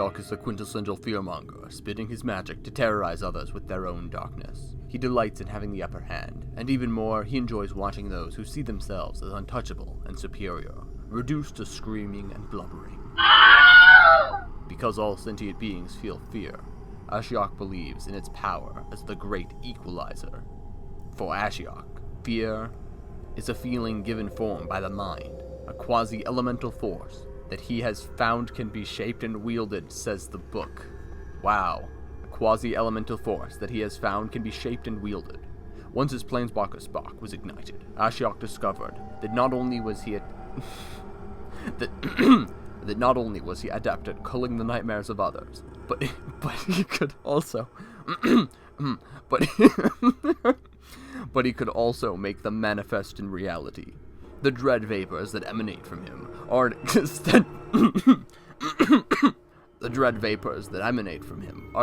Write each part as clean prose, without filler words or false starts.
Ashiok is the quintessential fearmonger, spitting his magic to terrorize others with their own darkness. He delights in having the upper hand, and even more, he enjoys watching those who see themselves as untouchable and superior, reduced to screaming and blubbering. Because all sentient beings feel fear, Ashiok believes in its power as the great equalizer. For Ashiok, fear is a feeling given form by the mind, a quasi-elemental force that he has found can be shaped and wielded, says the book. Wow. A quasi-elemental force that he has found can be shaped and wielded. Once his planeswalker spark was ignited, Ashiok discovered that not only was he that not only was he adept at culling the nightmares of others, but he could also but he could also make them manifest in reality. The dread vapors that emanate from him are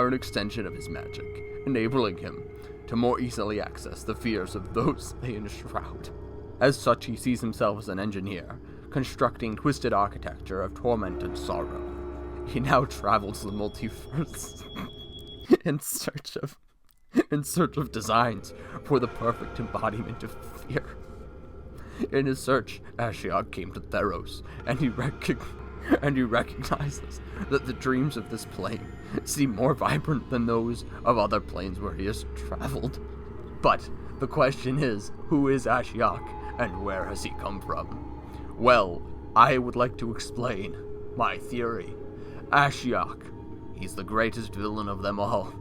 an extension of his magic, enabling him to more easily access the fears of those they enshroud. As such, he sees himself as an engineer, constructing twisted architecture of tormented sorrow. He now travels the multiverse in search of designs for the perfect embodiment of fear. In his search, Ashiok came to Theros, and he recognizes that the dreams of this plane seem more vibrant than those of other planes where he has traveled. But the question is, who is Ashiok, and where has he come from? Well, I would like to explain my theory. Ashiok, he's the greatest villain of them all.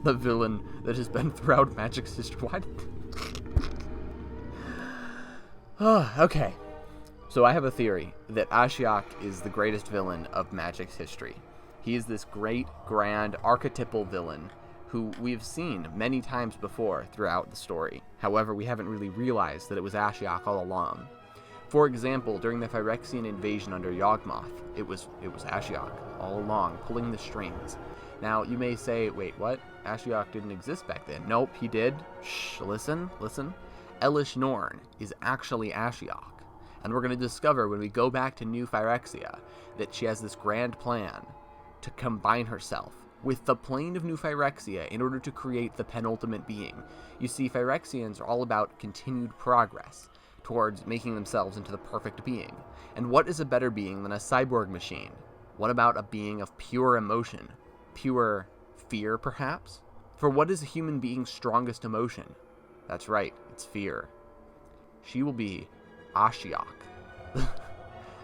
The villain that has been throughout Magic's history. Okay. So I have a theory that Ashiok is the greatest villain of Magic's history. He is this great, grand, archetypal villain who we've seen many times before throughout the story. However, we haven't really realized that it was Ashiok all along. For example, during the Phyrexian invasion under Yawgmoth, it was Ashiok all along, pulling the strings. Now, you may say, wait, what? Ashiok didn't exist back then. Nope, he did. Shh, listen. Elesh Norn is actually Ashiok. And we're going to discover when we go back to New Phyrexia that she has this grand plan to combine herself with the plane of New Phyrexia in order to create the penultimate being. You see, Phyrexians are all about continued progress towards making themselves into the perfect being. And what is a better being than a cyborg machine? What about a being of pure emotion? Pure fear, perhaps? For what is a human being's strongest emotion? That's right, it's fear. She will be Ashiok,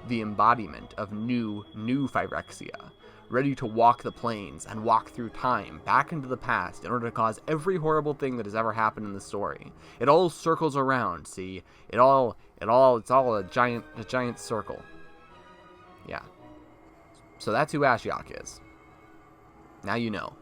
the embodiment of new Phyrexia, ready to walk the plains and walk through time, back into the past, in order to cause every horrible thing that has ever happened in the story. It all circles around, see? It's all a giant circle. Yeah. So that's who Ashiok is. Now you know.